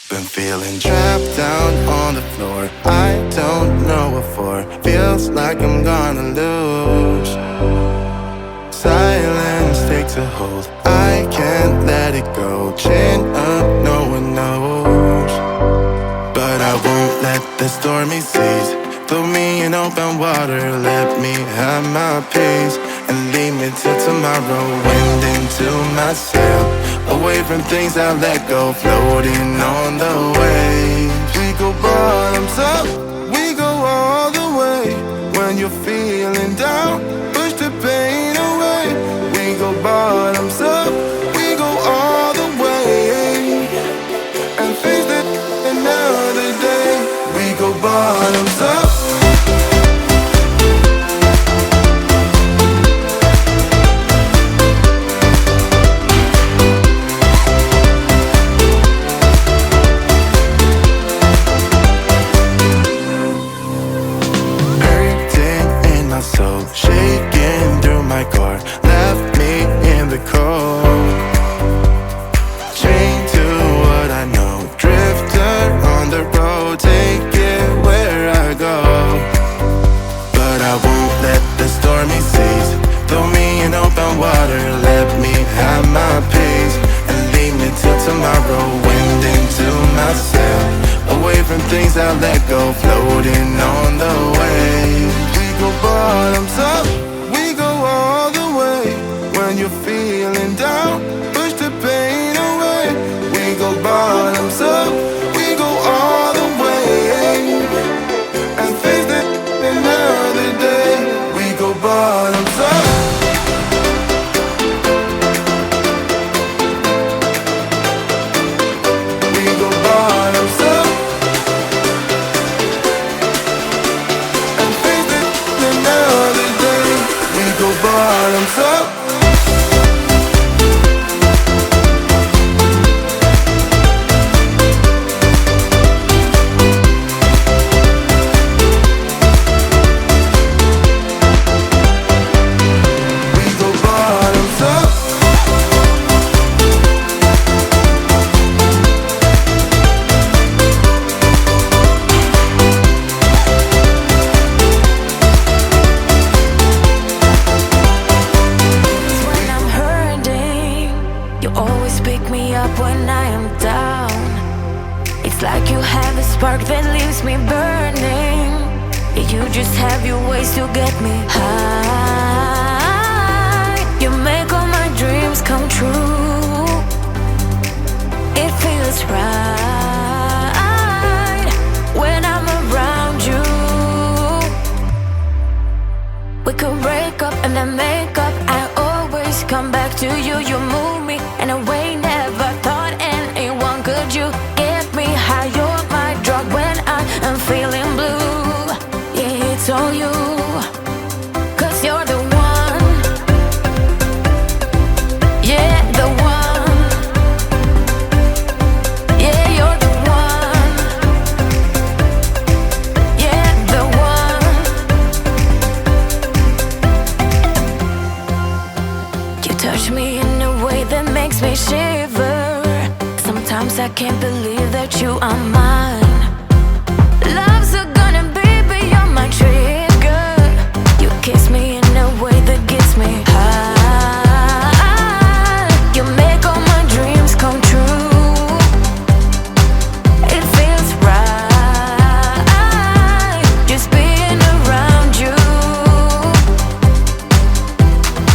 Been feeling trapped down on the floor. I don't know what for. Feels like I'm gonna lose. Silence takes a hold. I can't let it go. Chain up, no one knows. But I won't let the stormy seas throw me in open water. Let me have my peace and leave me till tomorrow. Wind into my sail, away from things I let go. Floating on the waves. We go bottoms up, we go all the way. When you're feeling down, push the pain away. We go bottoms up, we go all the way. And face it another day. We go bottoms up. Shaking through my car, left me in the cold. Chained to what I know, drifter on the road, take it where I go. But I won't let the stormy seas throw me in open water. Let me have my peace and leave me till tomorrow. Wind into my sail, away from things I let go. Floating on the waves. We go bottoms up, we go all the way. When you're feeling down, push the pain away. We go bottoms up, we go all the way. And face it another day. We go bottoms up. We go bottoms up. Go bottoms up. Spark that leaves me burning. You just have your ways to get me high. You make all my dreams come true. It feels right when I'm around you. We could break up and then make up. I always come back to you. You move me in a way never thought anyone could. You get me high. You're my drug when I'm feeling blue. Yeah, it's all you, 'cause you're the one. Yeah, the one. Yeah, you're the one. Yeah, the one. You touch me in a way that makes me shiver. Sometimes I can't believe that you are mine. Love's a gun and baby, you're my trigger. You kiss me in a way that gets me high. You make all my dreams come true. It feels right just being around you.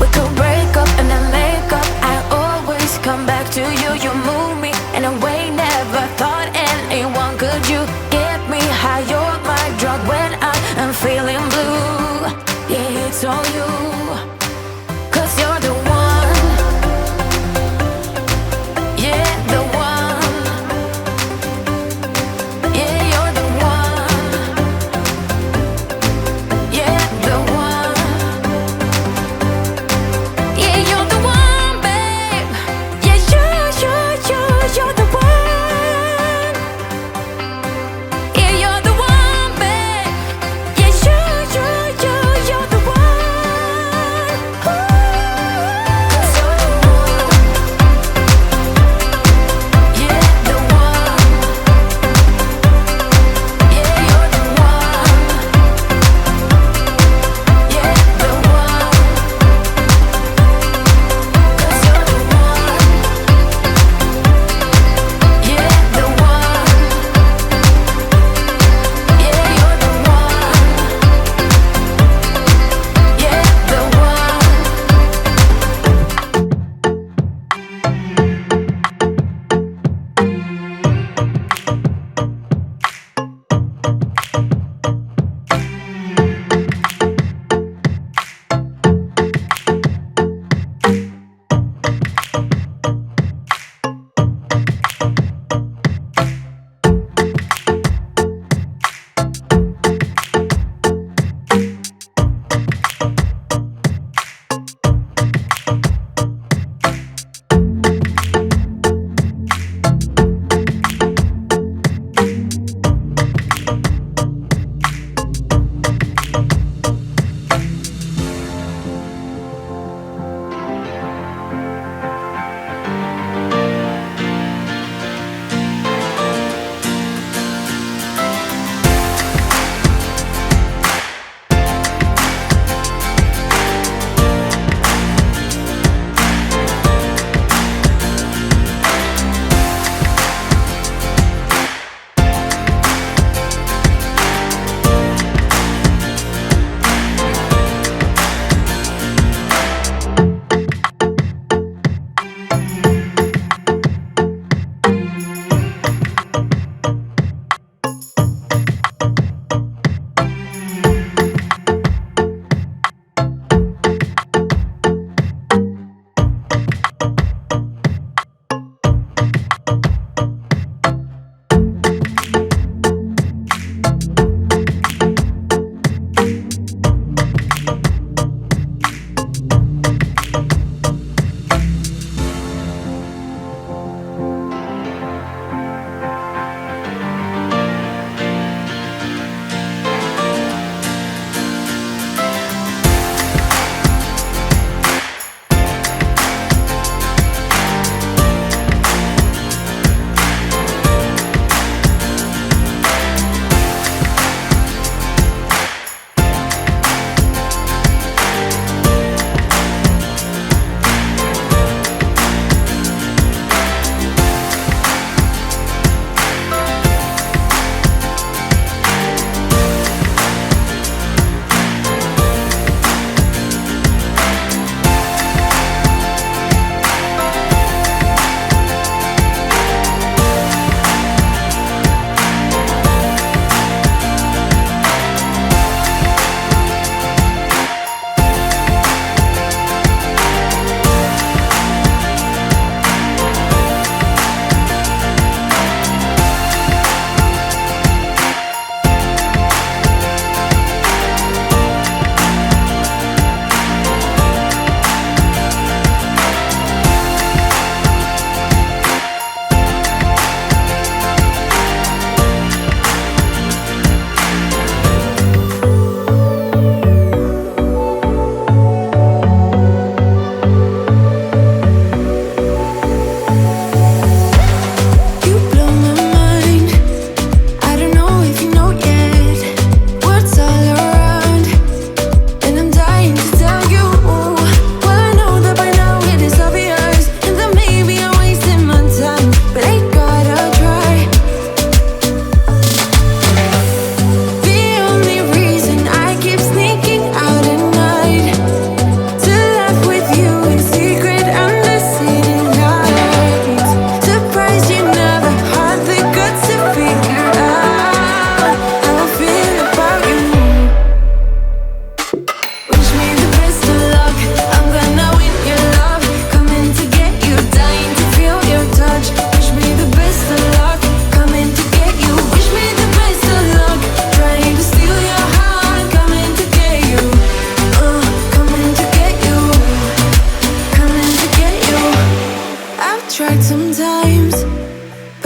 We could break up and then make up. I always come back to you. You move me in a way never thought anyone could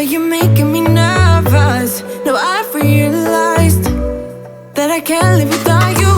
but you're making me nervous. No, I've realized that I can't live without you.